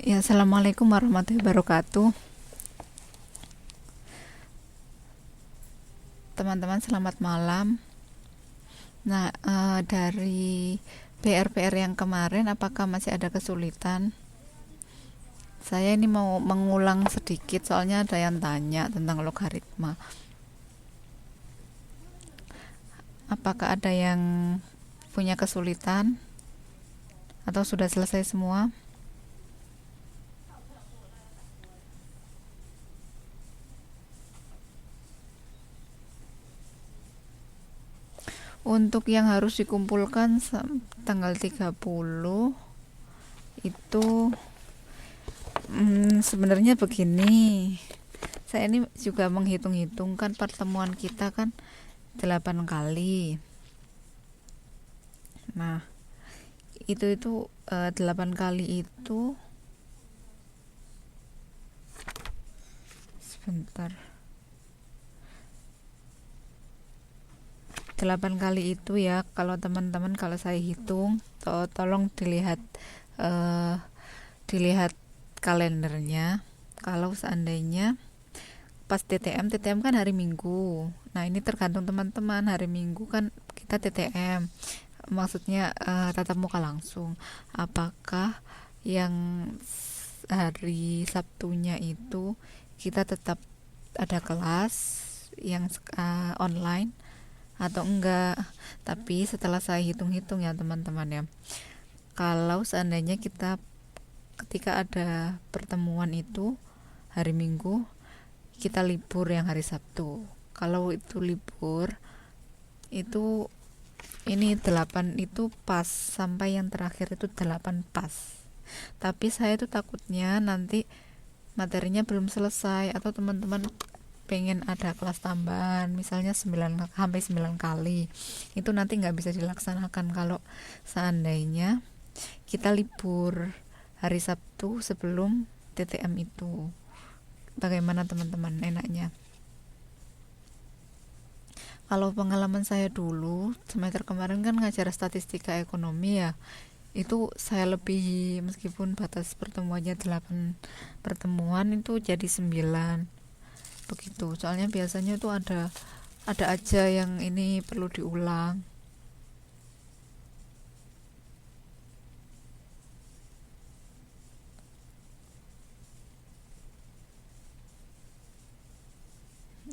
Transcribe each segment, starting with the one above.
Ya, assalamualaikum warahmatullahi wabarakatuh. Teman-teman, selamat malam. Nah, dari PR-PR yang kemarin, apakah masih ada kesulitan? Saya ini mau mengulang sedikit, soalnya ada yang tanya tentang logaritma. Apakah ada yang punya kesulitan? Atau sudah selesai semua? Untuk yang harus dikumpulkan tanggal 30 itu sebenarnya begini. Saya ini juga menghitung-hitungkan pertemuan kita kan 8 kali. Nah, itu 8 kali itu sebentar. 8 kali itu ya, kalau teman-teman kalau saya hitung, tolong eh, dilihat kalendernya. Kalau seandainya pas TTM kan hari Minggu. Nah, ini tergantung teman-teman, hari Minggu kan kita TTM. Maksudnya tatap muka langsung. Apakah yang hari Sabtunya itu kita tetap ada kelas yang online atau enggak? Tapi setelah saya hitung-hitung ya teman-teman ya, kalau seandainya kita ketika ada pertemuan itu hari Minggu, kita libur yang hari Sabtu. Kalau itu libur, itu ini 8 itu pas, sampai yang terakhir itu 8 pas. Tapi saya tuh takutnya nanti materinya belum selesai, atau teman-teman pengen ada kelas tambahan misalnya 9 sampai 9 kali, itu nanti nggak bisa dilaksanakan kalau seandainya kita libur hari Sabtu sebelum TTM itu. Bagaimana teman-teman enaknya? Kalau pengalaman saya dulu semester kemarin kan ngajar statistika ekonomi ya, itu saya lebih, meskipun batas pertemuannya 8 pertemuan itu jadi 9 begitu. Soalnya biasanya tuh ada aja yang ini perlu diulang.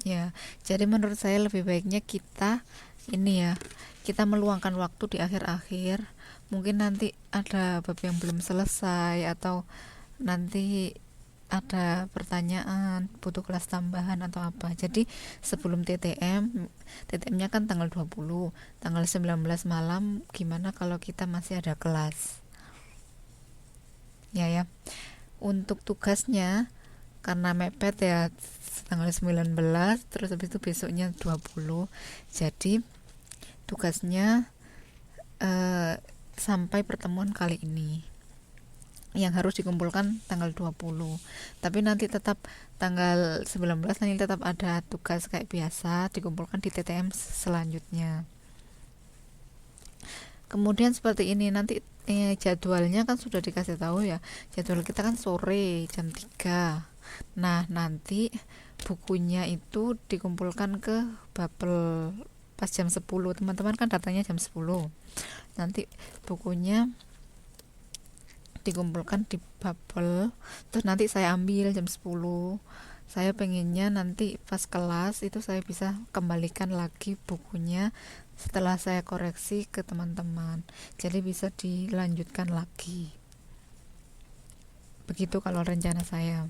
Ya, jadi menurut saya lebih baiknya kita ini ya, kita meluangkan waktu di akhir-akhir. Mungkin nanti ada bab yang belum selesai, atau nanti ada pertanyaan butuh kelas tambahan atau apa. Jadi sebelum TTM-nya kan tanggal 20, tanggal 19 malam, gimana kalau kita masih ada kelas? Ya ya. Untuk tugasnya, karena mepet ya, tanggal 19 terus habis itu besoknya 20, jadi tugasnya eh, sampai pertemuan kali ini yang harus dikumpulkan tanggal 20. Tapi nanti tetap tanggal 19 nanti tetap ada tugas kayak biasa dikumpulkan di TTM selanjutnya. Kemudian seperti ini nanti, jadwalnya kan sudah dikasih tahu ya. Jadwal kita kan sore jam 3. Nah, nanti bukunya itu dikumpulkan ke Bubble pas jam 10. Teman-teman kan datanya jam 10. Nanti bukunya dikumpulkan di Bubble, terus nanti saya ambil jam 10. Saya pengennya nanti pas kelas itu saya bisa kembalikan lagi bukunya setelah saya koreksi ke teman-teman, jadi bisa dilanjutkan lagi. Begitu kalau rencana saya.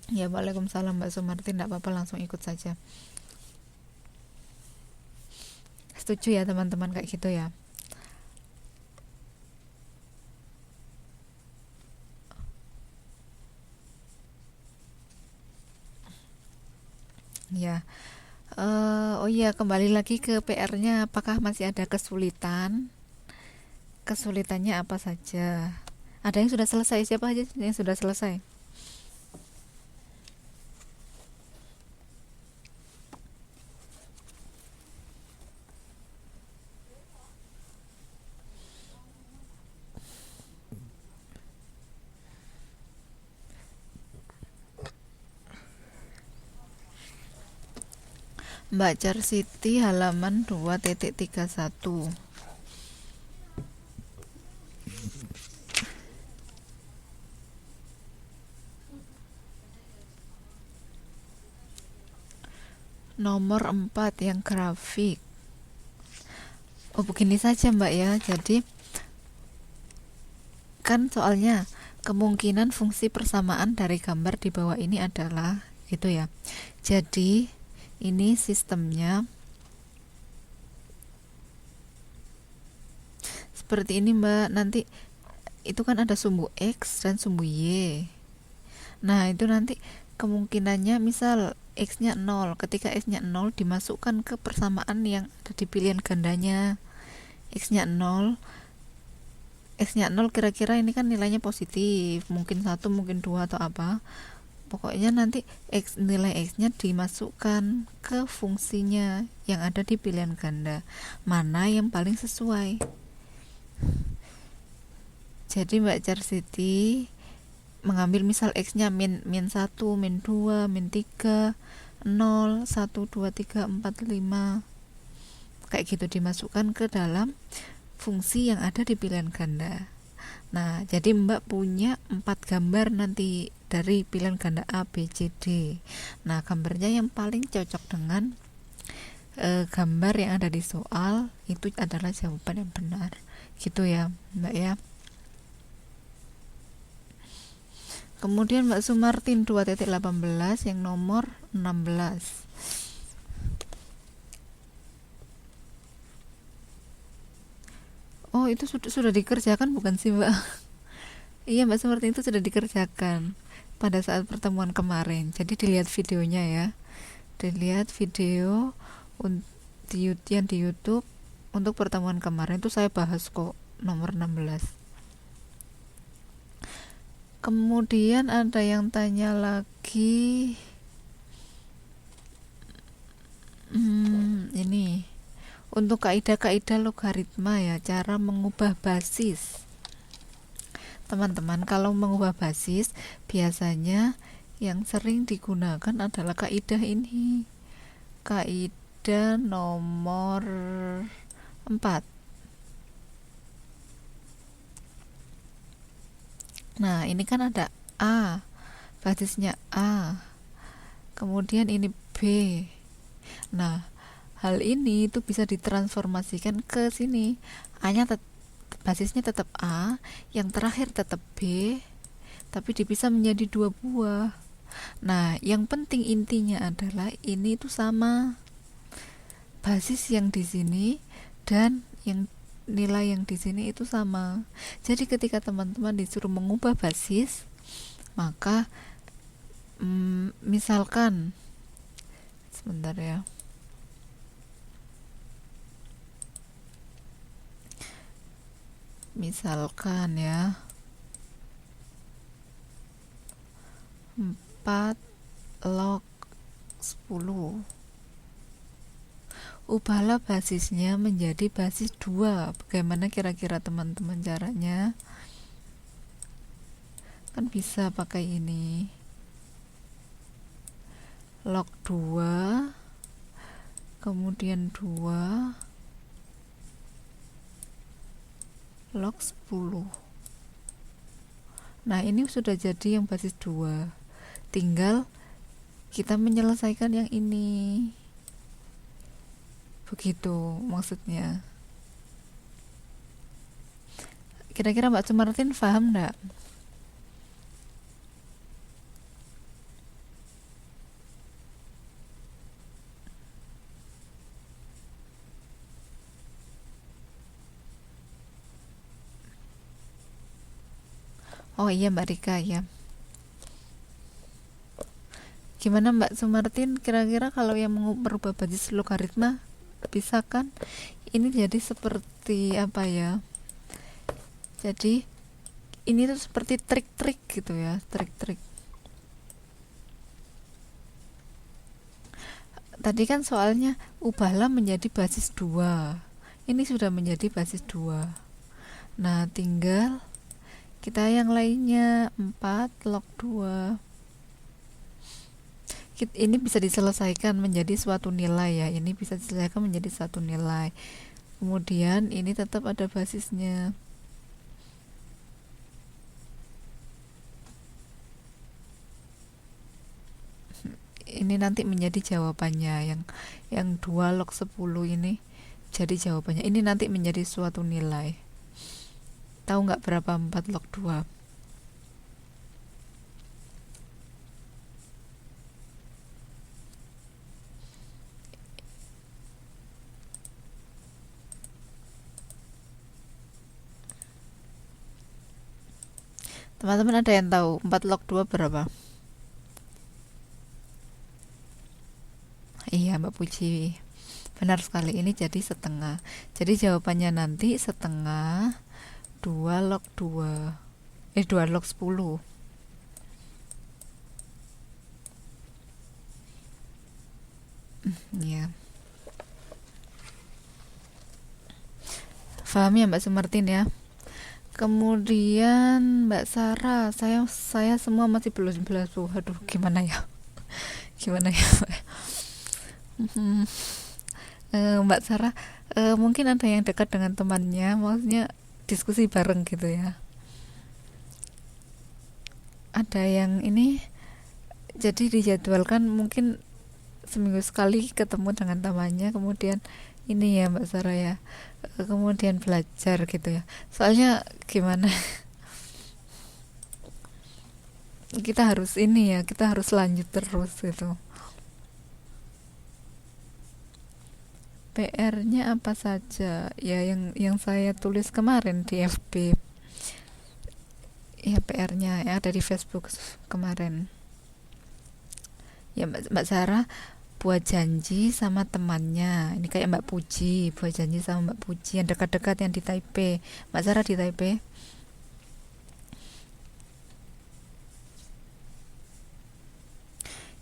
Ya, waalaikumsalam Mbak Sumarti, tidak apa-apa, langsung ikut saja. Setuju ya teman-teman kayak gitu ya? Ya. Oh iya, kembali lagi ke PR-nya, apakah masih ada kesulitan? Kesulitannya apa saja? Ada yang sudah selesai? Siapa aja yang sudah selesai? Mbak Char Siti halaman 2.31. Nomor 4 yang grafik. Oh, begini saja Mbak ya. Jadi kan soalnya kemungkinan fungsi persamaan dari gambar di bawah ini adalah gitu ya. Jadi ini sistemnya seperti ini Mbak. Nanti itu kan ada sumbu X dan sumbu Y. Nah itu nanti kemungkinannya misal X-nya 0. Ketika X-nya 0 dimasukkan ke persamaan yang ada di pilihan gandanya. X-nya 0 X-nya 0 kira-kira ini kan nilainya positif, mungkin 1, mungkin 2 atau apa. Pokoknya nanti nilai X-nya dimasukkan ke fungsinya yang ada di pilihan ganda. Mana yang paling sesuai. Jadi Mbak Char Siti mengambil misal X-nya min 1, min 2, min 3, 0, 1, 2, 3, 4, 5. Kayak gitu dimasukkan ke dalam fungsi yang ada di pilihan ganda. Nah, jadi Mbak punya 4 gambar nanti dari pilihan ganda A, B, C, D. Nah, gambarnya yang paling cocok dengan gambar yang ada di soal itu adalah jawaban yang benar. Gitu ya, Mbak ya. Kemudian Mbak Sumartin 2.18 yang nomor 16. Oh, itu sudah dikerjakan bukan sih Mbak? Iya Mbak Sumartin, itu sudah dikerjakan pada saat pertemuan kemarin. Jadi dilihat videonya ya. Dilihat video yang di YouTube untuk pertemuan kemarin itu saya bahas kok nomor 16. Kemudian ada yang tanya lagi, ini untuk kaidah-kaidah logaritma ya, cara mengubah basis. Teman-teman, kalau mengubah basis biasanya yang sering digunakan adalah kaidah ini, kaidah nomor 4. Nah, ini kan ada A, basisnya A, kemudian ini B. Nah, hal ini itu bisa ditransformasikan ke sini. A-nya basisnya tetap A, yang terakhir tetap B, tapi dipisah menjadi 2 buah. Nah, yang penting intinya adalah ini itu sama. Basis yang di sini dan yang nilai yang di sini itu sama. Jadi ketika teman-teman disuruh mengubah basis, maka misalkan sebentar ya. Misalkan ya 4 log 10. Ubahlah basisnya menjadi basis 2. Bagaimana kira-kira teman-teman caranya? Kan bisa pakai ini. Log 2 kemudian 2 log 10. Nah, ini sudah jadi yang basis 2. Tinggal kita menyelesaikan yang ini. Begitu maksudnya. Kira-kira Mbak Sumartin paham enggak? Oh iya Mbak Rika ya. Gimana Mbak Sumartin, kira-kira kalau yang merubah basis logaritma bisa kan? Ini jadi seperti apa ya? Jadi ini tuh seperti trik-trik gitu ya, trik-trik. Tadi kan soalnya ubahlah menjadi basis 2. Ini sudah menjadi basis 2. Nah, tinggal kita yang lainnya 4 log 2. ini bisa diselesaikan menjadi suatu nilai ya, ini bisa diselesaikan menjadi suatu nilai, kemudian ini tetap ada basisnya. Ini nanti menjadi jawabannya, yang 2 log 10 ini jadi jawabannya, ini nanti menjadi suatu nilai. Tahu nggak berapa 4 log 2? Teman-teman ada yang tahu 4 log 2 berapa? Iya, Mbak Puji, benar sekali, ini jadi setengah. Jadi jawabannya nanti setengah 2 log 2, 2 log 10. Ya, paham ya Mbak Sumartin ya. Kemudian Mbak Sarah, saya semua masih belum jelas. Aduh, gimana ya? Gimana ya, Mbak? Mbak Sarah, mungkin ada yang dekat dengan temannya, maksudnya diskusi bareng gitu ya. Ada yang ini, jadi dijadwalkan mungkin seminggu sekali ketemu dengan temannya, kemudian ini ya Mbak Sarah ya, kemudian belajar gitu ya. Soalnya gimana, kita harus ini ya, kita harus lanjut terus gitu. PR-nya apa saja ya, yang saya tulis kemarin di FB ya, PR-nya yang ada di Facebook kemarin ya. Mbak Sarah buat janji sama temannya, ini kayak Mbak Puji, buat janji sama Mbak Puji yang dekat-dekat, yang di Taipei. Mbak Sarah di Taipei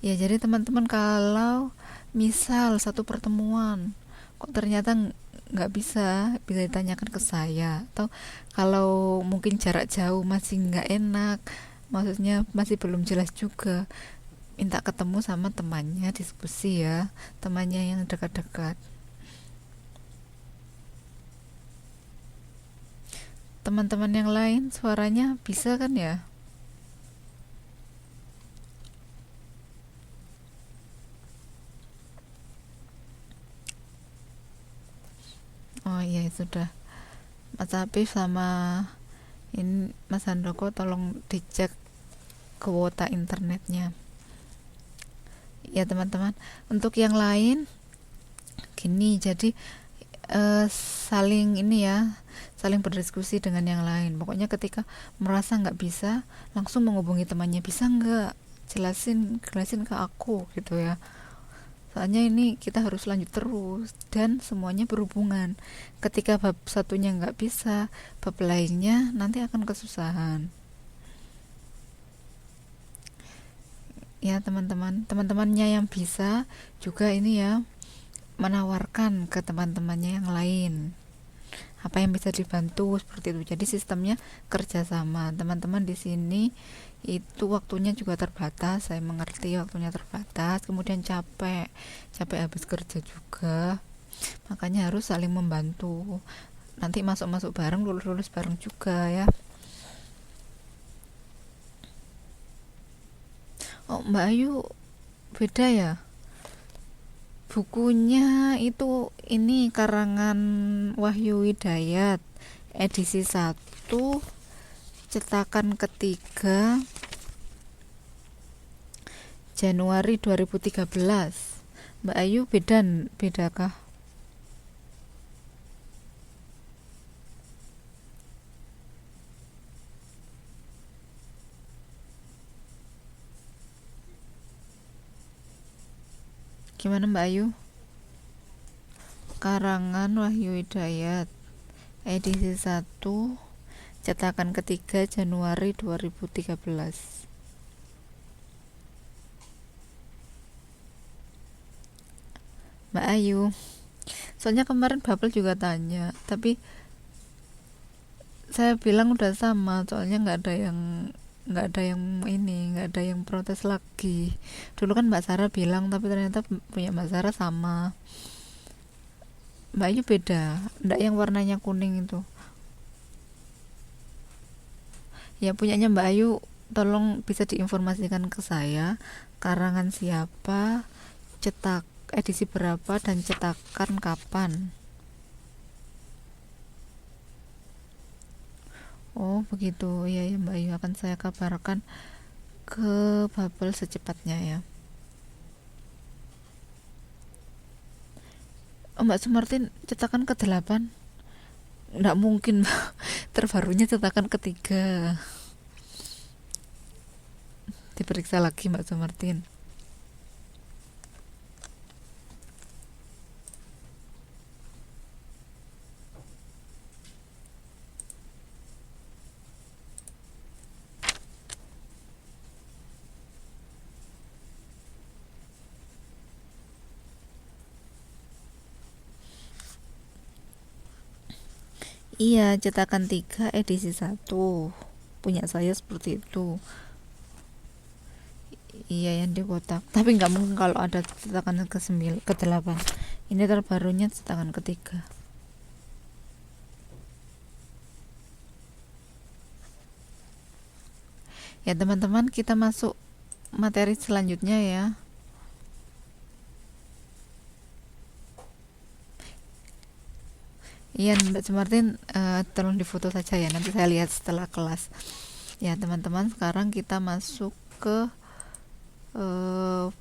ya. Jadi teman-teman, kalau misal satu pertemuan kok ternyata nggak bisa ditanyakan ke saya, atau kalau mungkin jarak jauh masih nggak enak, maksudnya masih belum jelas juga, minta ketemu sama temannya, diskusi ya, temannya yang dekat-dekat. Teman-teman yang lain suaranya bisa kan ya? Oh iya, sudah. Mas Habib sama ini Mas Handoko, tolong dicek kuota internetnya ya teman-teman. Untuk yang lain gini, jadi saling ini ya, saling berdiskusi dengan yang lain. Pokoknya ketika merasa nggak bisa, langsung menghubungi temannya, bisa nggak jelasin ke aku gitu ya. Soalnya ini kita harus lanjut terus dan semuanya berhubungan. Ketika bab satunya nggak bisa, bab lainnya nanti akan kesusahan ya teman-temannya yang bisa juga ini ya, menawarkan ke teman-temannya yang lain apa yang bisa dibantu seperti itu. Jadi sistemnya kerjasama. Teman-teman di sini itu waktunya juga terbatas, saya mengerti waktunya terbatas, kemudian capek habis kerja juga, makanya harus saling membantu. Nanti masuk bareng, lulus bareng juga ya. Oh Mbak Ayu, beda ya bukunya itu, ini karangan Wahyu Widayat edisi 1 cetakan ketiga Januari 2013. Mbak Ayu bedakah? Gimana Mbak Ayu? Karangan Wahyu Widayat edisi 1 cetakan ketiga Januari 2013. Mbak Ayu, soalnya kemarin Babel juga tanya, tapi saya bilang udah sama, soalnya nggak ada yang nggak ada yang protes lagi. Dulu kan Mbak Sarah bilang, tapi ternyata punya Mbak Sarah sama Mbak Ayu beda, nggak yang warnanya kuning itu. Ya punyanya Mbak Ayu, tolong bisa diinformasikan ke saya karangan siapa, cetak edisi berapa, dan cetakan kapan. Oh begitu, iya ya Mbak Ayu, akan saya kabarkan ke Babel secepatnya ya. Oh, Mbak Sumartin cetakan ke-8? Nggak mungkin Mbak. Terbarunya cetakan ketiga. Diperiksa lagi Mbak Sumartin. Iya, cetakan 3 edisi 1. Punya saya seperti itu. Iya, yang di kotak. Tapi nggak mungkin kalau ada cetakan ke-9, ke-8. Ini terbarunya cetakan ketiga. Ya, teman-teman, kita masuk materi selanjutnya ya. Iya Mbak Sumartin, tolong difoto saja ya, nanti saya lihat setelah kelas. Ya teman-teman, sekarang kita masuk ke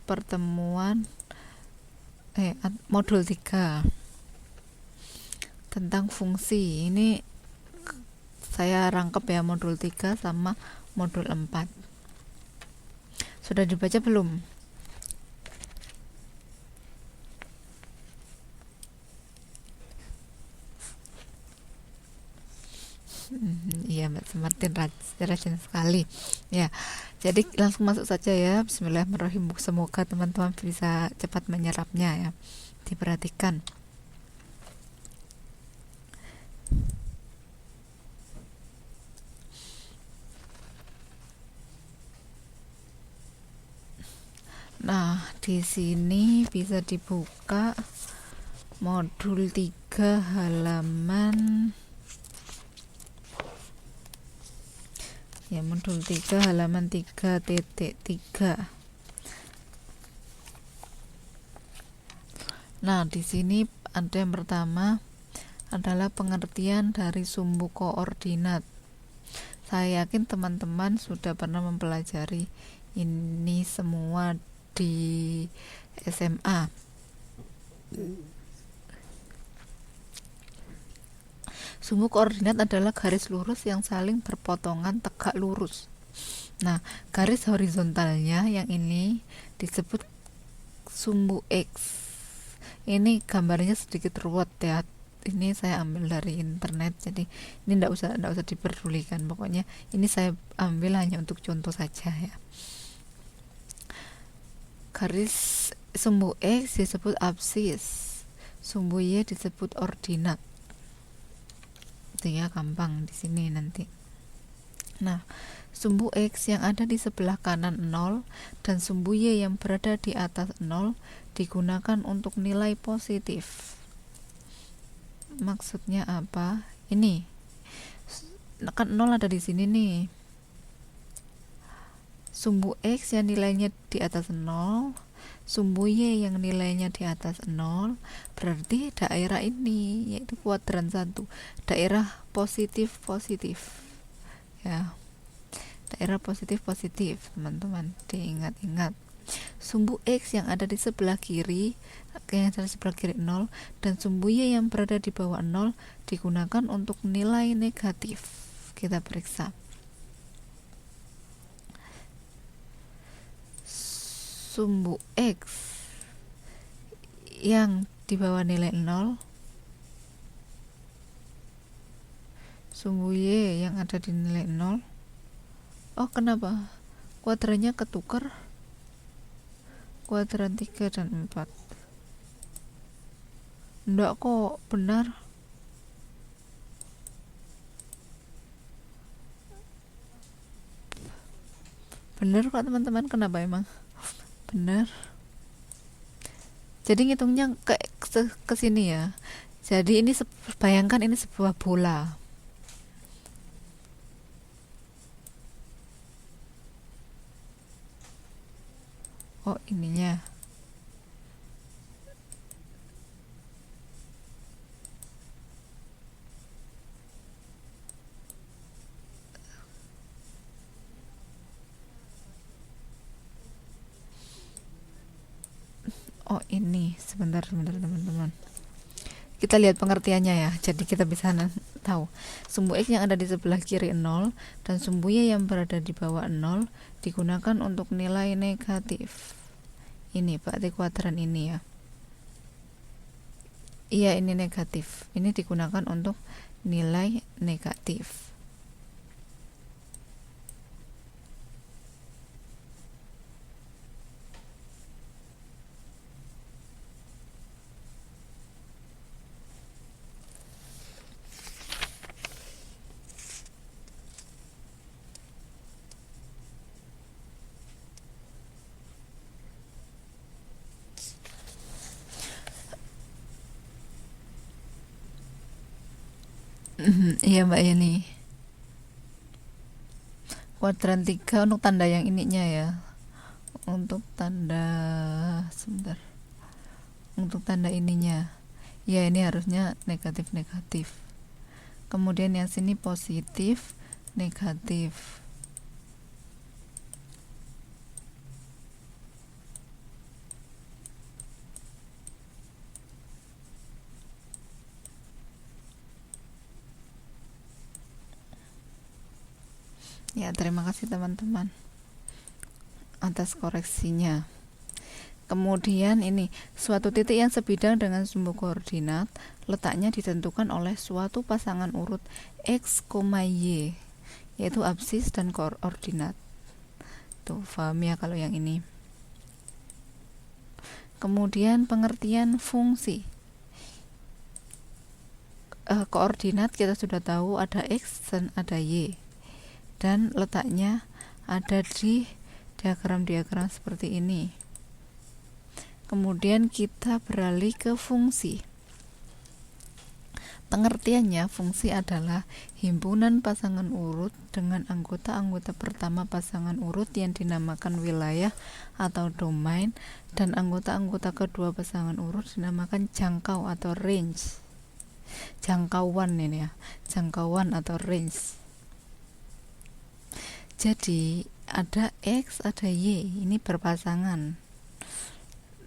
pertemuan modul 3 tentang fungsi. Ini saya rangkep ya, modul 3 sama modul 4. Sudah dibaca belum? Iya Mbak Martin rajin sekali ya. Jadi langsung masuk saja ya. Bismillahirrahmanirrahim. Semoga teman-teman bisa cepat menyerapnya ya. Diperhatikan. Nah, di sini bisa dibuka modul 3 halaman ya, modul 3 halaman 3.3. Nah, di sini ada yang pertama adalah pengertian dari sumbu koordinat. Saya yakin teman-teman sudah pernah mempelajari ini semua di SMA. Sumbu koordinat adalah garis lurus yang saling berpotongan tegak lurus. Nah, garis horizontalnya yang ini disebut sumbu X. Ini gambarnya sedikit ruwet ya. Ini saya ambil dari internet, jadi ini enggak usah diperdulikan. Pokoknya ini saya ambil hanya untuk contoh saja ya. Garis sumbu X disebut absis, sumbu Y disebut ordinat. Itu ya, gampang di sini nanti. Nah, sumbu X yang ada di sebelah kanan 0 dan sumbu Y yang berada di atas 0 digunakan untuk nilai positif. Maksudnya apa? Ini kan 0 ada di sini nih. Sumbu X yang nilainya di atas 0, sumbu Y yang nilainya di atas 0, berarti daerah ini yaitu kuadran 1, daerah positif ya, daerah positif teman-teman, diingat-ingat. Sumbu X yang ada di sebelah kiri 0 dan sumbu Y yang berada di bawah 0 digunakan untuk nilai negatif. Kita periksa. Sumbu X yang di bawah nilai 0, sumbu Y yang ada di nilai 0. Oh, kenapa? Kuadrannya ketukar. Kuadran 3 dan 4. Enggak kok, benar. Bener kok teman-teman. Kenapa emang? Bener. Jadi ngitungnya ke sini ya. Jadi ini bayangkan ini sebuah bola. Oh, ininya. Oh, ini. Sebentar teman-teman. Kita lihat pengertiannya ya. Jadi kita bisa tahu. Sumbu X yang ada di sebelah kiri 0 dan sumbu Y yang berada di bawah 0 digunakan untuk nilai negatif. Ini berarti kuadran ini ya. Iya, ini negatif. Ini digunakan untuk nilai negatif. Iya Mbak Yani. Kuadran 3 untuk tanda yang ininya ya. Untuk tanda sebentar. Untuk tanda ininya. Ya, ini harusnya negatif-negatif. Kemudian yang sini positif, negatif. Ya, terima kasih teman-teman atas koreksinya. Kemudian ini, suatu titik yang sebidang dengan sumbu koordinat letaknya ditentukan oleh suatu pasangan urut X, Y, yaitu absis dan koordinat. Tuh, paham ya kalau yang ini. Kemudian pengertian fungsi. Koordinat kita sudah tahu ada X dan ada Y. Dan letaknya ada di diagram-diagram seperti ini. Kemudian kita beralih ke fungsi. Pengertiannya, fungsi adalah himpunan pasangan urut dengan anggota-anggota pertama pasangan urut yang dinamakan wilayah atau domain, dan anggota-anggota kedua pasangan urut dinamakan jangkau atau range. Jangkauan ini ya, jangkauan atau range. Jadi ada X, ada Y, ini berpasangan.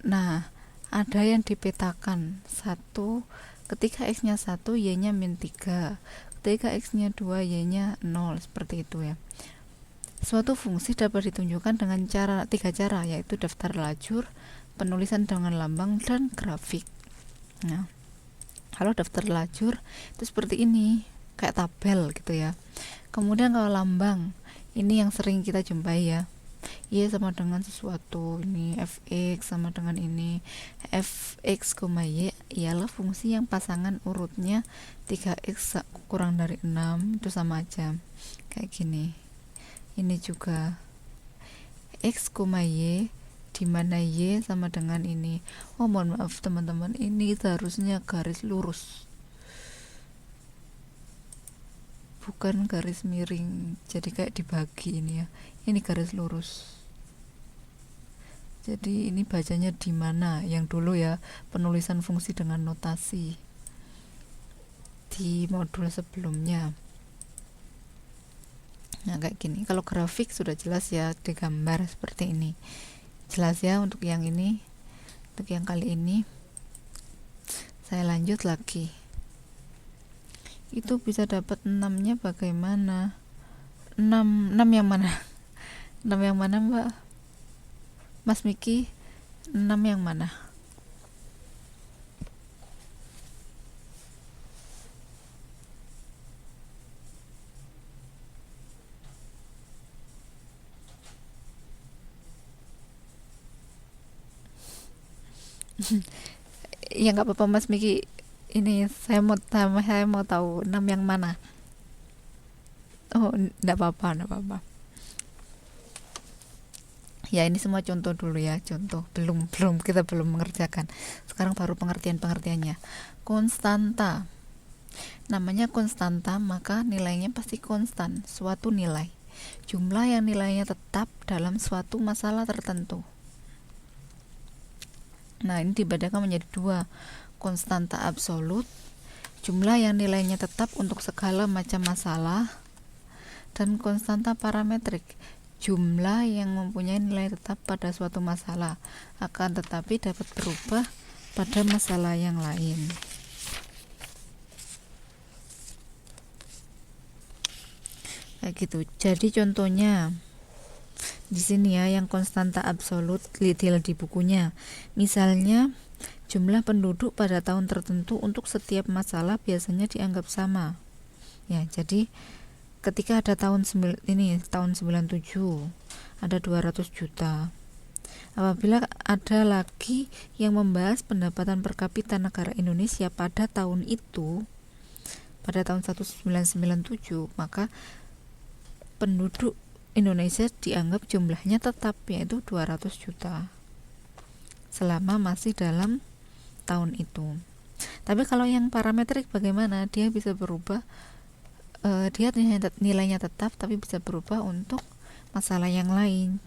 Nah, ada yang dipetakan satu, ketika X nya 1, Y nya min 3, ketika X nya 2, Y nya 0, seperti itu ya. Suatu fungsi dapat ditunjukkan dengan tiga cara, yaitu daftar lajur, penulisan dengan lambang, dan grafik. Nah, kalau daftar lajur itu seperti ini, kayak tabel gitu ya. Kemudian kalau lambang, ini yang sering kita jumpai ya. Y sama dengan sesuatu, ini fx sama dengan ini fx, y ialah fungsi yang pasangan urutnya 3x kurang dari 6, itu sama aja kayak gini. Ini juga x, y, dimana y sama dengan ini. Oh, mohon maaf teman-teman, ini seharusnya garis lurus, bukan garis miring, jadi kayak dibagi ini ya. Ini garis lurus, jadi ini bacanya di mana yang dulu ya, penulisan fungsi dengan notasi di modul sebelumnya. Nah, kayak gini. Kalau grafik sudah jelas ya, digambar seperti ini, jelas ya untuk yang ini. Untuk yang kali ini saya lanjut lagi. Itu bisa dapat 6-nya bagaimana? 6 yang mana? 6 yang mana Mbak? Mas Miki, 6 yang mana? Ya nggak apa-apa Mas Miki, ini saya mau tahu 6 yang mana. Oh, enggak apa-apa. Ya, ini semua contoh dulu ya, contoh. Kita belum mengerjakan. Sekarang baru pengertiannya. Konstanta. Namanya konstanta, maka nilainya pasti konstan, suatu nilai. Jumlah yang nilainya tetap dalam suatu masalah tertentu. Nah, ini dibedakan menjadi dua. Konstanta absolut, jumlah yang nilainya tetap untuk segala macam masalah, dan konstanta parametrik, jumlah yang mempunyai nilai tetap pada suatu masalah, akan tetapi dapat berubah pada masalah yang lain. Kayak gitu. Jadi contohnya di sini ya, yang konstanta absolut detail di bukunya. Misalnya jumlah penduduk pada tahun tertentu untuk setiap masalah biasanya dianggap sama. Ya, jadi ketika ada tahun 97 ada 200 juta. Apabila ada lagi yang membahas pendapatan per kapita negara Indonesia pada tahun itu, pada tahun 1997, maka penduduk Indonesia dianggap jumlahnya tetap, yaitu 200 juta selama masih dalam tahun itu. Tapi kalau yang parametrik bagaimana? Dia bisa berubah, dia nilainya tetap tapi bisa berubah untuk masalah yang lain.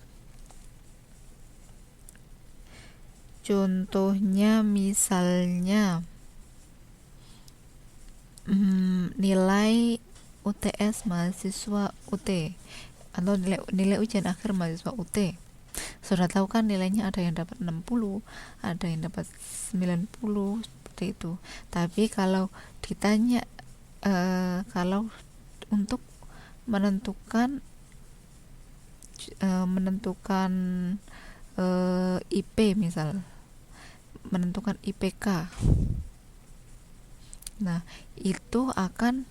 Contohnya misalnya nilai UTS mahasiswa UT atau nilai ujian akhir mahasiswa UT. Sudah tahu kan nilainya ada yang dapat 60, ada yang dapat 90, seperti itu. Tapi kalau ditanya kalau untuk menentukan IP, misal menentukan IPK, nah itu akan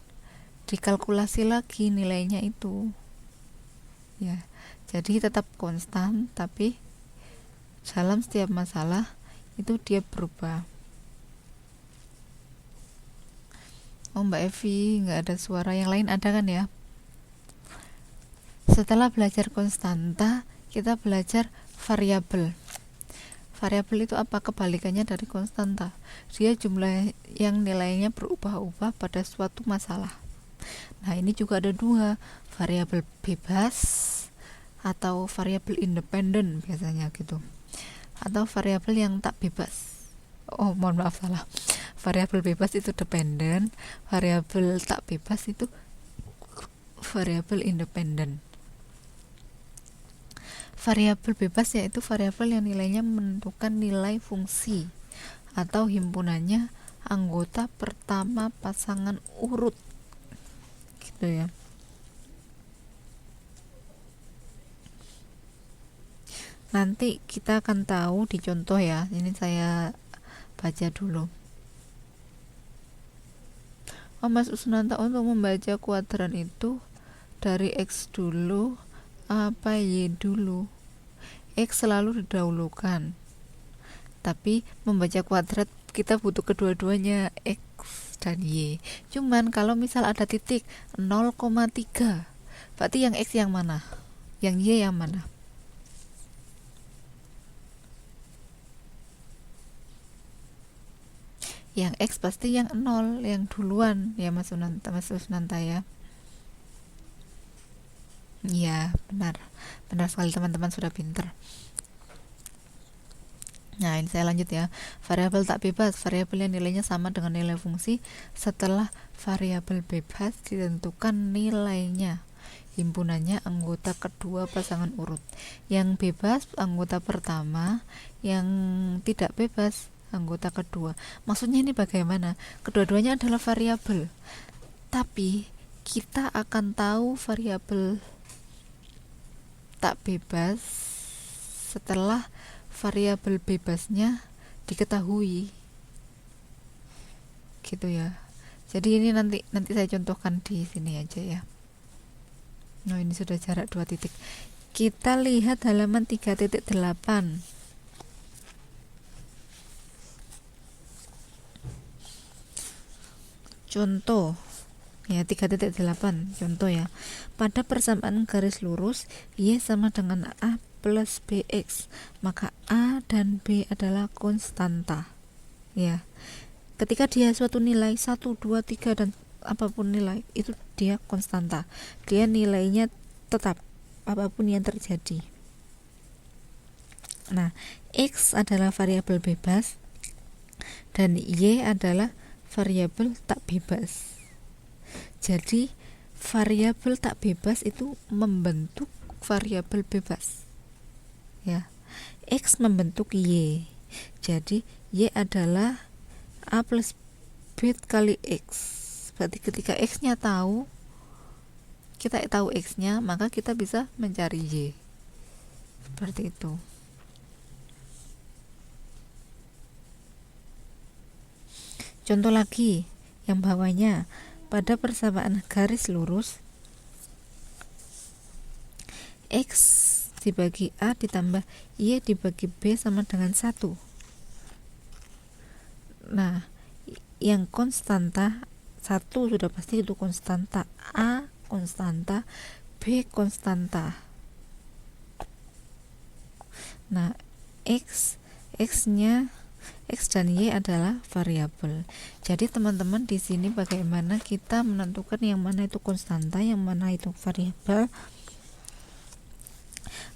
dikalkulasi lagi nilainya itu ya. Jadi tetap konstan, tapi dalam setiap masalah itu dia berubah. Oh, Mbak Evi, nggak ada suara. Yang lain ada kan ya? Setelah belajar konstanta, kita belajar variabel. Variabel itu apa? Kebalikannya dari konstanta. Dia jumlah yang nilainya berubah-ubah pada suatu masalah. Nah, ini juga ada dua, variabel bebas atau variabel independen biasanya gitu. Atau variabel yang tak bebas. Oh, mohon maaf, salah. Variabel bebas itu dependen, variabel tak bebas itu variabel independen. Variabel bebas yaitu variabel yang nilainya menentukan nilai fungsi atau himpunannya anggota pertama pasangan urut, gitu ya. Nanti kita akan tahu di contoh ya. Ini saya baca dulu. Mas Usnanta, untuk membaca kuadran itu dari X dulu apa Y dulu? X selalu didahulukan, tapi membaca kuadrat kita butuh kedua-duanya, X dan Y. Cuman kalau misal ada titik 0,3, berarti yang X yang mana? Yang Y yang mana? Yang X pasti yang 0, yang duluan ya Mas Usnanta ya. Iya, benar sekali, teman-teman sudah pinter. Nah, ini saya lanjut ya. Variabel tak bebas, variabel yang nilainya sama dengan nilai fungsi setelah variabel bebas ditentukan nilainya, himpunannya anggota kedua pasangan urut. Yang bebas anggota pertama, yang tidak bebas anggota kedua. Maksudnya ini bagaimana? Kedua-duanya adalah variabel, tapi kita akan tahu variabel tak bebas setelah variabel bebasnya diketahui, gitu ya. Jadi ini nanti saya contohkan di sini aja ya. Nah, ini sudah jarak 2 titik. Kita lihat halaman 3.8. Contoh ya, 3.8 contoh ya. Pada persamaan garis lurus Y sama dengan A plus bx, maka a dan b adalah konstanta ya. Ketika dia suatu nilai 1, 2, 3 dan apapun nilai itu dia konstanta, dia nilainya tetap apapun yang terjadi. Nah, x adalah variabel bebas dan y adalah variabel tak bebas. Jadi variabel tak bebas itu membentuk variabel bebas ya. X membentuk y, jadi y adalah a plus b kali x. Berarti ketika x nya tahu, kita tahu x nya, maka kita bisa mencari y, seperti itu. Contoh lagi yang bawahnya, pada persamaan garis lurus x dibagi a ditambah y dibagi b sama dengan 1. Nah, yang konstanta 1 sudah pasti itu konstanta, a konstanta, b konstanta. Nah, x nya x dan y adalah variabel. Jadi teman-teman di sini bagaimana kita menentukan yang mana itu konstanta, yang mana itu variabel.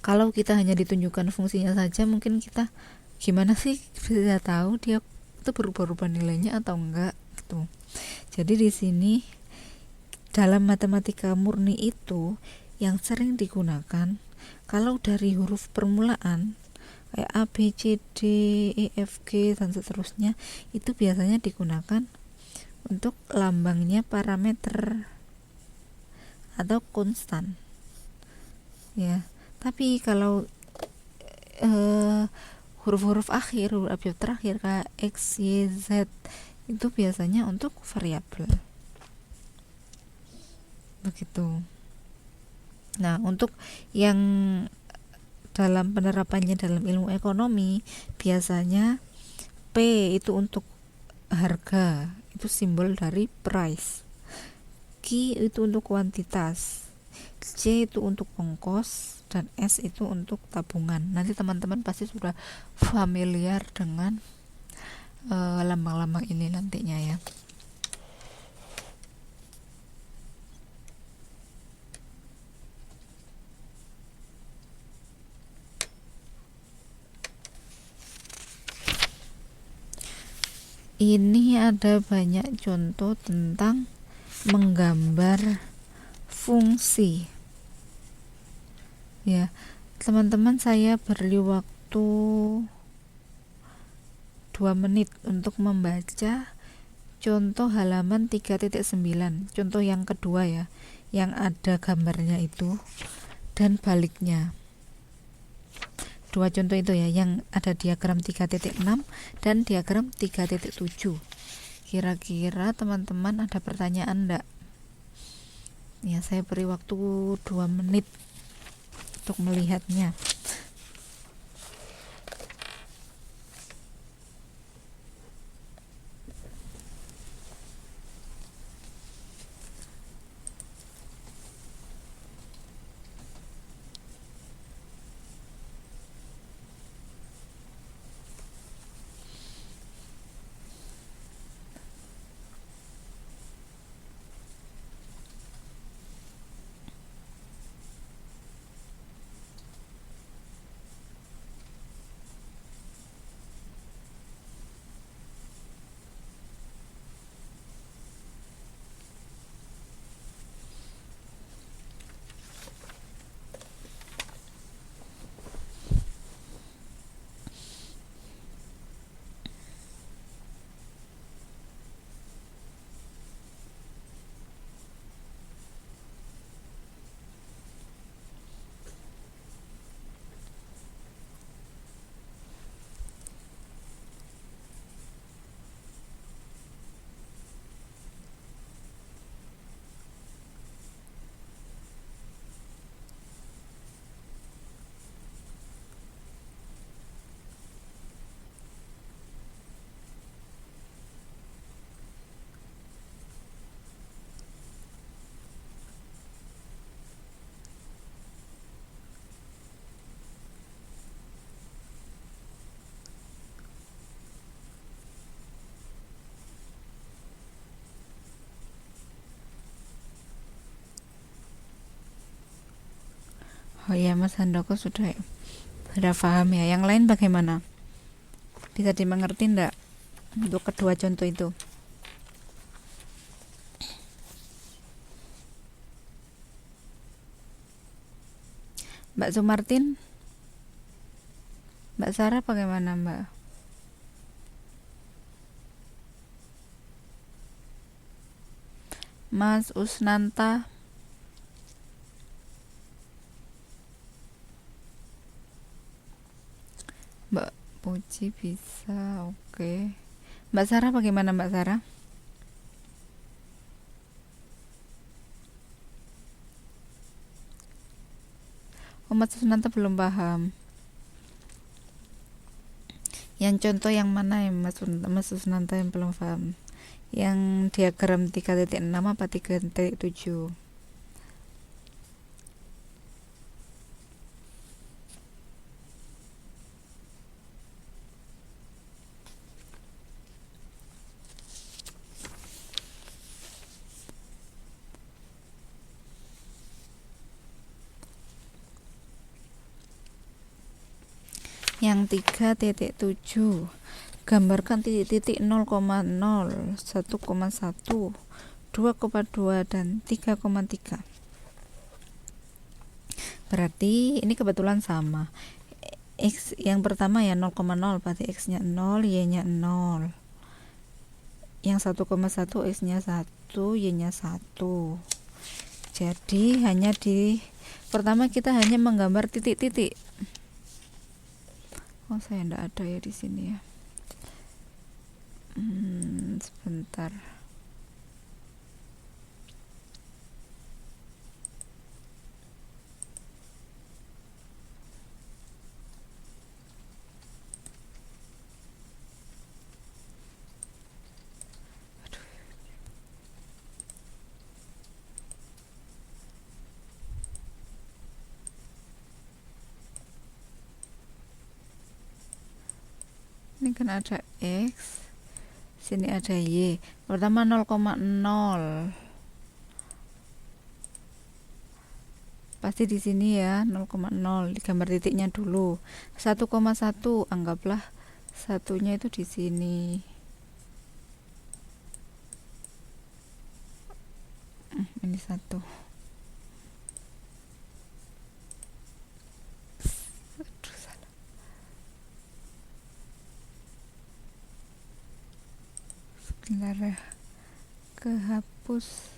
Kalau kita hanya ditunjukkan fungsinya saja, mungkin kita gimana sih bisa tahu dia itu berubah-ubah nilainya atau enggak gitu. Jadi di sini dalam matematika murni itu yang sering digunakan kalau dari huruf permulaan kayak A, B, C, D, E, F, G dan seterusnya, itu biasanya digunakan untuk lambangnya parameter atau konstan ya. Tapi kalau huruf-huruf akhir, huruf abjad terakhir kayak X, Y, Z itu biasanya untuk variabel begitu. Nah, untuk yang dalam penerapannya dalam ilmu ekonomi, biasanya P itu untuk harga, itu simbol dari price. Q itu untuk kuantitas, C itu untuk ongkos, dan S itu untuk tabungan. Nanti teman-teman pasti sudah familiar dengan lambang-lambang ini nantinya ya. Ini ada banyak contoh tentang menggambar fungsi ya. Teman-teman, saya beri waktu 2 menit untuk membaca contoh halaman 3.9, contoh yang kedua ya, yang ada gambarnya itu dan baliknya. Dua contoh itu ya, yang ada diagram 3.6 dan diagram 3.7. Kira-kira teman-teman ada pertanyaan enggak? Ya, saya beri waktu 2 menit untuk melihatnya. Oh ya, Mas Handoko sudah paham ya. Yang lain bagaimana? Bisa dimengerti enggak untuk kedua contoh itu? Mbak Sumartin, Mbak Sarah bagaimana Mbak? Mas Usnanta, Mbak Puji bisa, oke. Mbak Sarah bagaimana Mbak Sarah? Oh, Mas Usnanta belum paham. Yang contoh yang mana ya Mas Usnanta yang belum paham? Yang diagram 3.6 apa 3.7? Yang 3.7, gambarkan titik-titik 0,0, 1,1, 2,2 dan 3,3. Berarti ini kebetulan sama. X yang pertama ya 0,0, berarti X nya 0, Y nya 0. Yang 1,1 X nya 1, Y nya 1. Jadi hanya di pertama kita hanya menggambar titik-titik. Oh, saya enggak ada ya di sini ya. Sebentar. Ini kan ada X, sini ada Y. Pertama 0,0. Pasti di sini ya 0,0, digambar titiknya dulu. 1,1 anggaplah satunya itu di sini. Ini 1. Aduh, salah. Sebentar ya. Kehapus.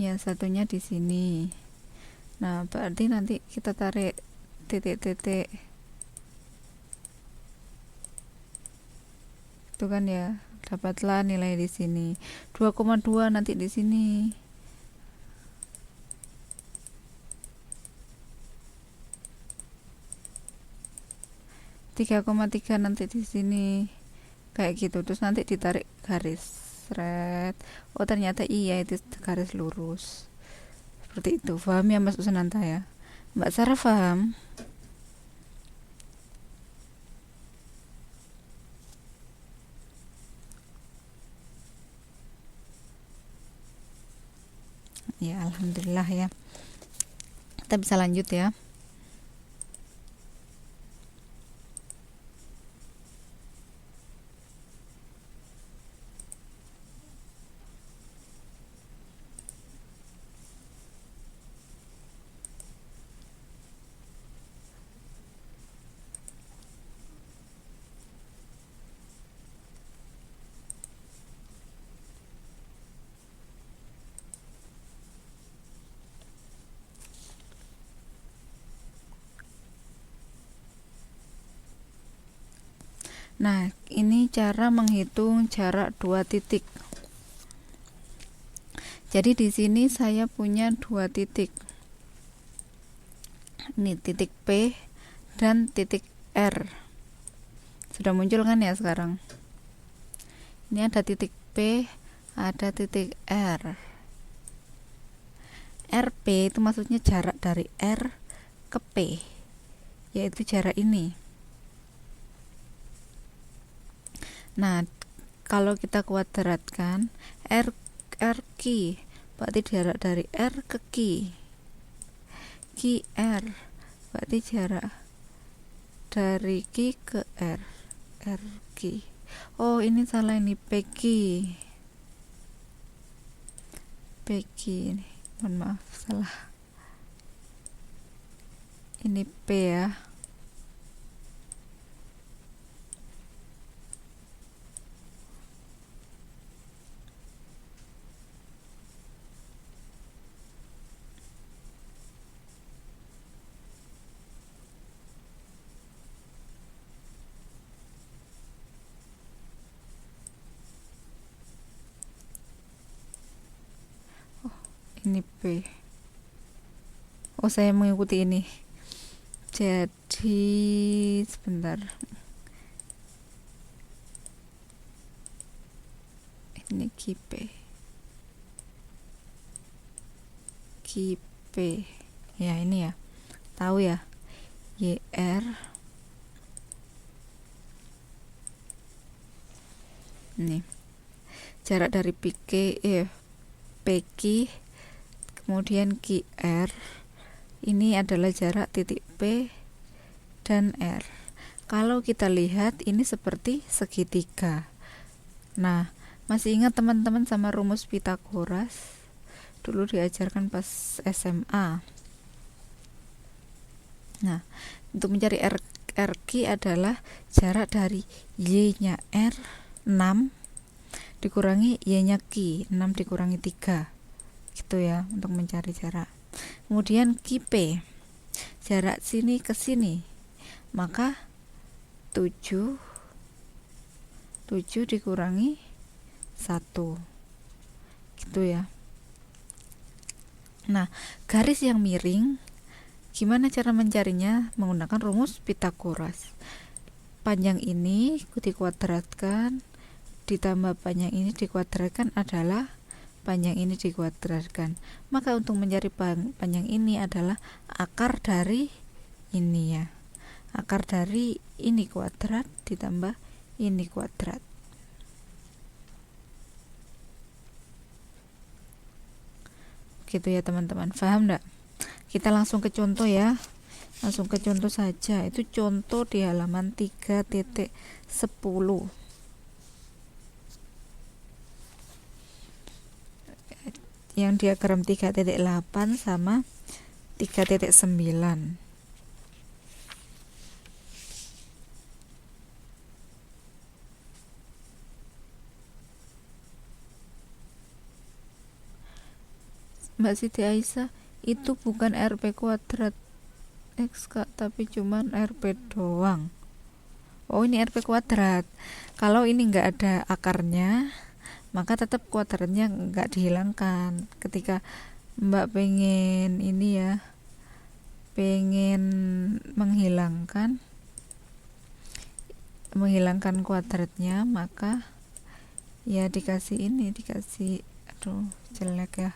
Ya, satunya di sini. Nah, berarti nanti kita tarik titik-titik itu kan ya, dapatlah nilai di sini 2,2, nanti di sini 3,3, nanti di sini kayak gitu. Terus nanti ditarik garis red. Oh, ternyata iya itu garis lurus. Seperti itu. Paham ya Mas Usnanta ya? Mbak Sarah paham? Ya, alhamdulillah ya. Kita bisa lanjut ya. Nah, ini cara menghitung jarak 2 titik. Jadi di sini saya punya 2 titik. Ini titik P dan titik R. Sudah muncul kan ya sekarang? Ini ada titik P, ada titik R. RP itu maksudnya jarak dari R ke P, yaitu jarak ini. Nah, kalau kita kuadratkan R Q berarti jarak dari R ke Q R berarti jarak dari Q ke R Q. Oh, ini salah, ini PQ ini, mohon maaf, salah, ini P ya. Ini P. Oh, saya mengikuti ini. Jadi sebentar. Ini KP. Ya, ini ya. Tahu ya. YR. Nih. Jarak dari PQ kemudian QR ini adalah jarak titik P dan R. Kalau kita lihat ini seperti segitiga. Nah, masih ingat teman-teman sama rumus Pitagoras? Dulu diajarkan pas SMA. Nah, untuk mencari RQ adalah jarak dari Y-nya R 6 dikurangi Y-nya Q, 6 dikurangi 3. Gitu ya, untuk mencari jarak. Kemudian QP, jarak sini ke sini, maka 7 dikurangi 1, gitu ya. Nah, garis yang miring gimana cara mencarinya? Menggunakan rumus Pitagoras. Panjang ini dikuadratkan ditambah panjang ini dikuadratkan adalah panjang ini dikuadratkan. Maka untuk mencari panjang ini adalah akar dari ini ya. Akar dari ini kuadrat ditambah ini kuadrat. Gitu ya teman-teman. Paham enggak? Kita langsung ke contoh ya. Langsung ke contoh saja. Itu contoh di halaman 3.10. Yang diagram 3.8 sama 3.9. Mbak Siti Aisyah, itu bukan RP kuadrat X Kak, tapi cuman RP doang. Oh, ini RP kuadrat. Kalau ini enggak ada akarnya, maka tetap kuadratnya enggak dihilangkan. Ketika Mbak pengen ini ya, pengen menghilangkan kuadratnya, maka ya dikasih ini, dikasih, aduh jelek ya,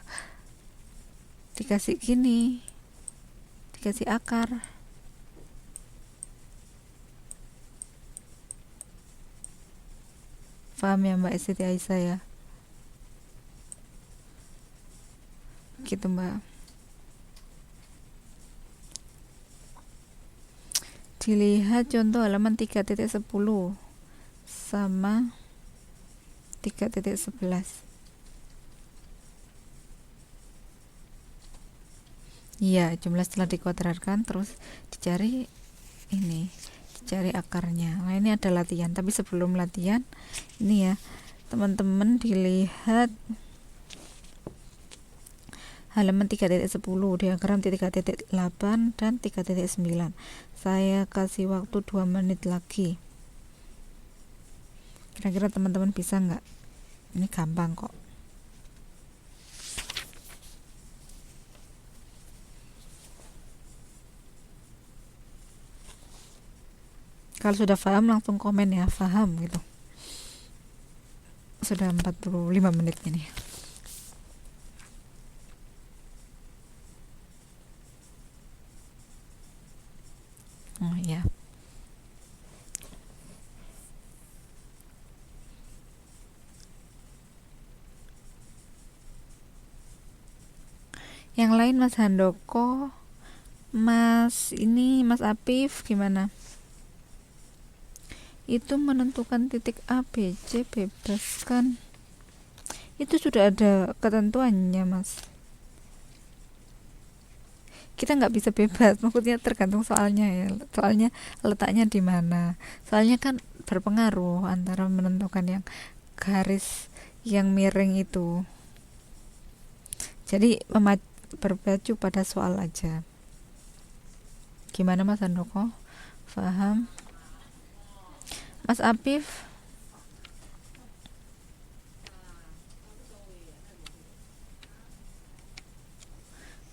dikasih gini, dikasih akar. Paham ya Mbak Siti Aisyah ya? Gitu Mbak. Dilihat contoh halaman 3.10 sama 3.11. Iya, jumlah setelah dikuadratkan terus dicari ini, dicari akarnya. Nah, ini ada latihan, tapi sebelum latihan ini ya, teman-teman dilihat halaman 3.10 diagram 3.8 dan 3.9. Saya kasih waktu 2 menit lagi. Kira-kira teman-teman bisa nggak? Ini gampang kok. Kalau sudah paham langsung komen ya, paham gitu. Sudah 45 menit ini. Oh ya. Yang lain Mas Handoko, Mas Apif gimana? Itu menentukan titik A, B, C bebas kan? Itu sudah ada ketentuannya Mas. Kita nggak bisa bebas, maksudnya tergantung soalnya ya, soalnya letaknya di mana, soalnya kan berpengaruh antara menentukan yang garis yang miring itu. Jadi berpacu pada soal aja. Gimana Mas Andoko? Paham? Mas Apif?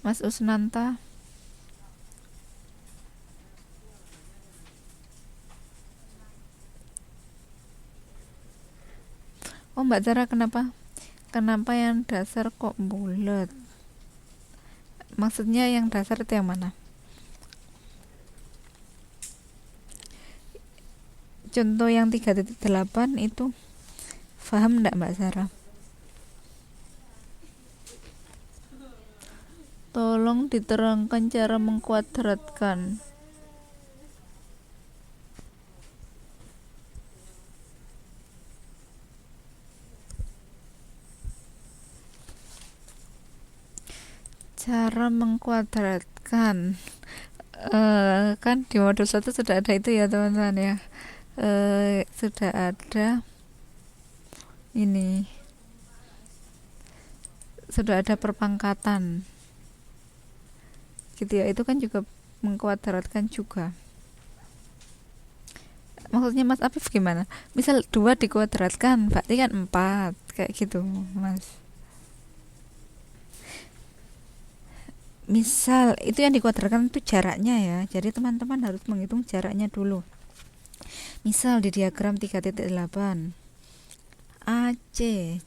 Mas Usnanta? Oh Mbak Zara, kenapa yang dasar kok bulat? Maksudnya yang dasar itu yang mana? Contoh yang 3.8 itu paham enggak Mbak Zara? Tolong diterangkan cara mengkuadratkan. Cara mengkuadratkan. Kan di modul 1 sudah ada itu ya teman-teman ya. Sudah ada ini. Sudah ada perpangkatan. Gitu ya, itu kan juga mengkuadratkan juga. Maksudnya Mas Afif gimana? Misal 2 dikuadratkan berarti kan 4, kayak gitu Mas. Misal itu yang dikuadratkan itu jaraknya ya, jadi teman-teman harus menghitung jaraknya dulu. Misal di diagram 3.8 AC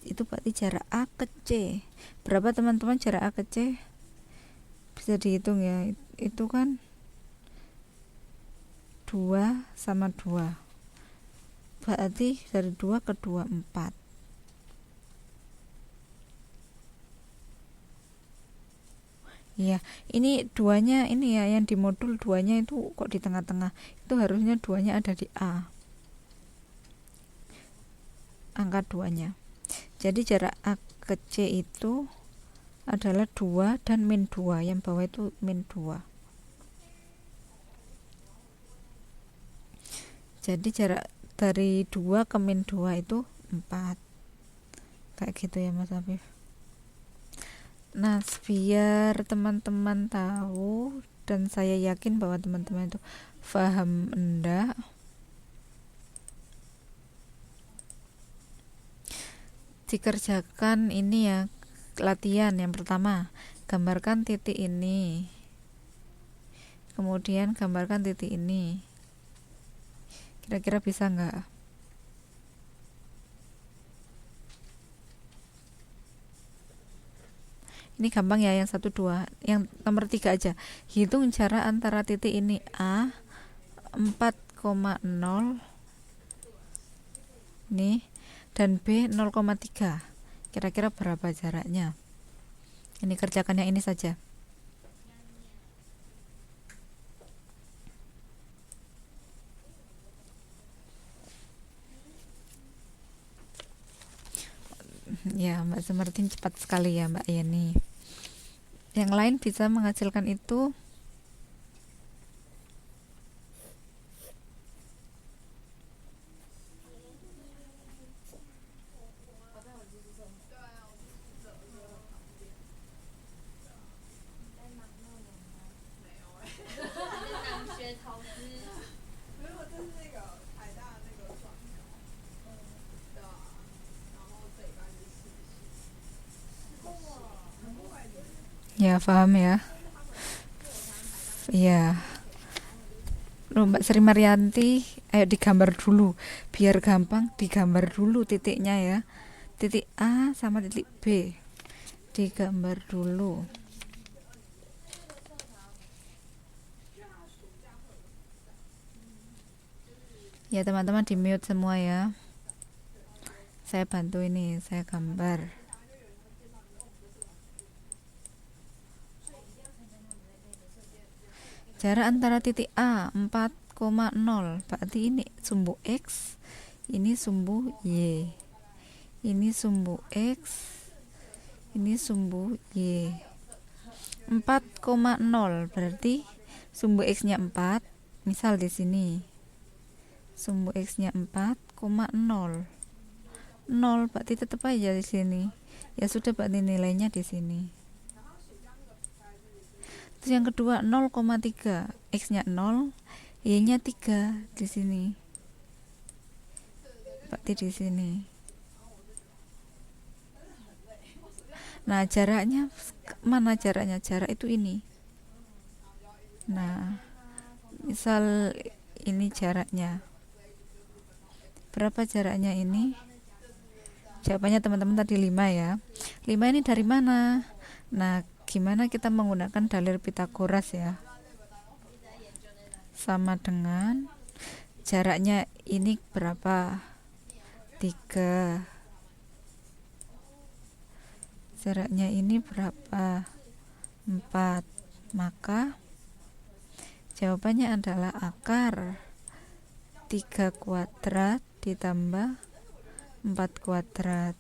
itu berarti jarak A ke C. Berapa teman-teman jarak A ke C? Bisa dihitung ya, itu kan 2 sama 2, berarti dari 2 ke 2 4. Ya, ini duanya ini ya, yang di modul 2-nya itu kok di tengah-tengah. Itu harusnya 2-nya ada di A. Angka 2-nya. Jadi jarak A ke C itu adalah 2 dan min 2. Yang bawah itu min 2. Jadi jarak dari 2 ke min 2 itu 4. Kayak gitu ya Mas Afif. Nah, biar teman-teman tahu dan saya yakin bahwa teman-teman itu paham enggak, dikerjakan ini ya, latihan yang pertama. Gambarkan titik ini, kemudian gambarkan titik ini. Kira-kira bisa enggak? Ini gampang ya, yang 1 2. Yang nomor 3 aja. Hitung jarak antara titik ini A 4,0 nih dan B 0,3. Kira-kira berapa jaraknya? Ini kerjakan yang ini saja. Ya, Mbak Sumartin cepat sekali ya Mbak Yeni. Yang lain bisa menghasilkan itu. Ya, paham ya. Iya. Loh, Mbak Sri Marianti, ayo digambar dulu. Biar gampang, digambar dulu titiknya ya. Titik A sama titik B. Digambar dulu. Ya, teman-teman di mute semua ya. Saya bantu ini, saya gambar. Jarak antara titik A 4,0, berarti ini sumbu X, ini sumbu Y, ini sumbu X, ini sumbu Y. 4,0 berarti sumbu X nya 4, misal di sini sumbu X nya 4,0, 0 berarti tetap aja di sini, ya sudah, berarti nilainya di sini. Terus yang kedua 0,3, X nya 0, Y nya 3 di sini, berarti di sini. Nah, jaraknya mana jaraknya? Jarak itu ini. Nah, misal ini jaraknya. Berapa jaraknya ini? Jawabannya teman-teman tadi 5 ya. 5 ini dari mana? Nah, gimana kita menggunakan dalil Pitagoras ya? Sama dengan jaraknya ini berapa? 3. Jaraknya ini berapa? 4. Maka jawabannya adalah akar 3 kuadrat ditambah 4 kuadrat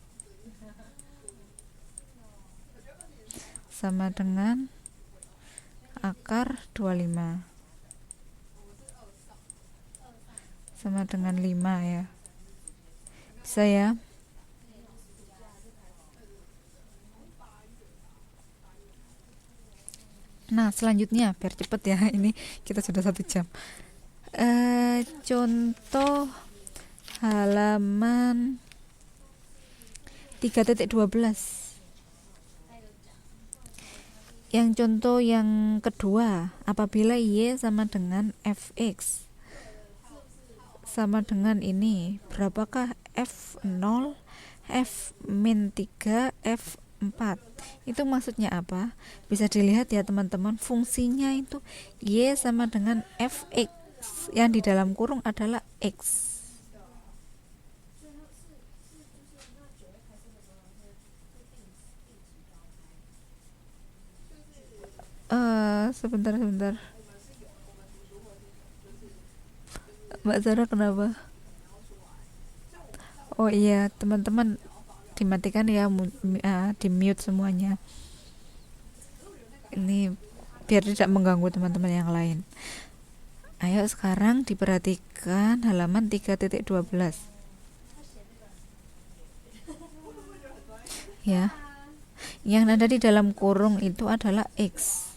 sama dengan akar 25, sama dengan 5 ya. Bisa ya? Nah, selanjutnya biar cepet ya, ini kita sudah 1 jam. Contoh halaman 3.12. Yang contoh yang kedua, apabila Y sama dengan Fx sama dengan ini, berapakah F0, F-3, F4? Itu maksudnya apa? Bisa dilihat ya teman-teman, fungsinya itu Y sama dengan Fx, yang di dalam kurung adalah X. Sebentar Mbak Zara, kenapa? Oh iya teman-teman, dimatikan ya, di mute semuanya, ini biar tidak mengganggu teman-teman yang lain. Ayo sekarang diperhatikan halaman 3.12 ya. Yang ada di dalam kurung itu adalah X.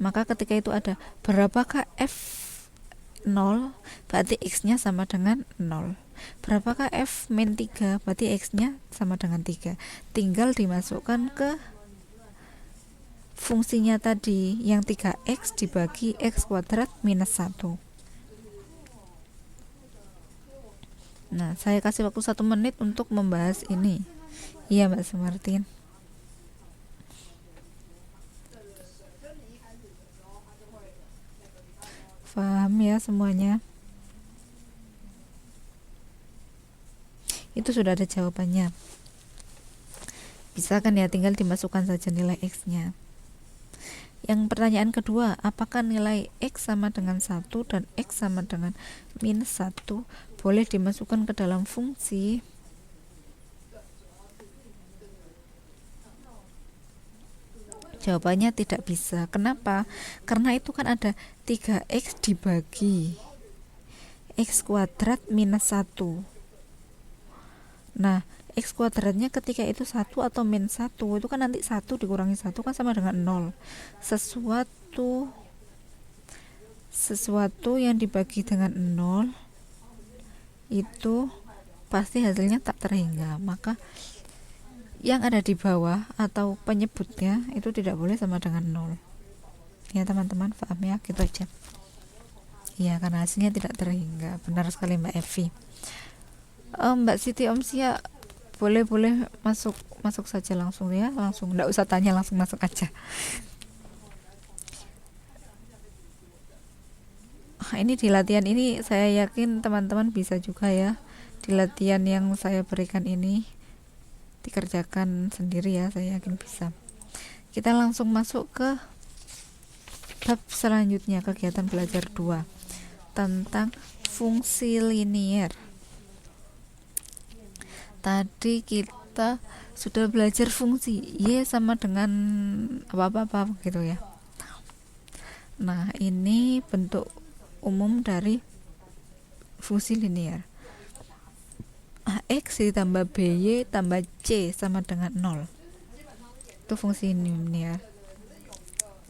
Maka ketika itu ada berapakah F0, berarti X nya sama dengan 0. Berapakah F-3, berarti X nya sama dengan 3. Tinggal dimasukkan ke fungsinya tadi, yang 3X dibagi X kuadrat minus 1. Nah, saya kasih waktu 1 menit untuk membahas ini. Iya Mbak Sumartin. Paham ya semuanya? Itu sudah ada jawabannya. Bisa kan ya, tinggal dimasukkan saja nilai X nya. Yang pertanyaan kedua, apakah nilai X sama dengan 1 dan X sama dengan minus 1 boleh dimasukkan ke dalam fungsi? Jawabannya tidak bisa. Kenapa? Karena itu kan ada 3X dibagi X kuadrat minus 1. Nah, X kuadratnya ketika itu 1 atau min 1, itu kan nanti 1 dikurangi 1 kan sama dengan 0. Sesuatu yang dibagi dengan 0 itu pasti hasilnya tak terhingga. Maka yang ada di bawah atau penyebutnya itu tidak boleh sama dengan 0 ya teman-teman, paham ya? Gitu aja ya, karena hasilnya tidak terhingga. Benar sekali Mbak Evi. Mbak Siti Omsia, boleh masuk saja langsung ya, langsung, nggak usah tanya, langsung masuk aja. Ini di latihan ini saya yakin teman-teman bisa juga ya, di latihan yang saya berikan ini dikerjakan sendiri ya, saya yakin bisa. Kita langsung masuk ke bab selanjutnya, kegiatan belajar 2 tentang fungsi linier. Tadi kita sudah belajar fungsi Y sama dengan apa-apa gitu ya. Nah, ini bentuk umum dari fungsi linier. X ditambah BY tambah C sama dengan 0. Itu fungsi linier.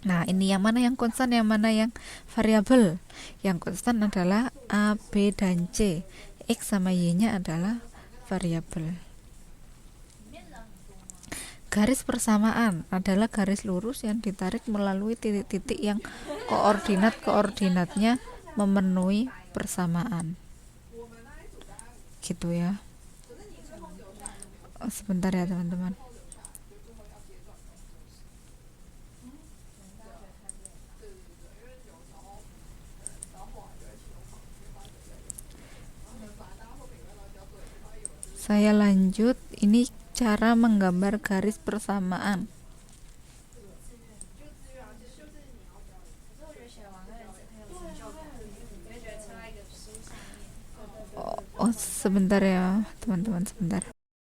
Nah, ini yang mana yang konstan, yang mana yang variabel? Yang konstan adalah A, B, dan C. X sama Y-nya adalah variabel. Garis persamaan adalah garis lurus yang ditarik melalui titik-titik yang koordinatnya memenuhi persamaan. Gitu ya. Sebentar ya teman-teman. Saya lanjut, ini cara menggambar garis persamaan. Oh, sebentar ya teman-teman, sebentar.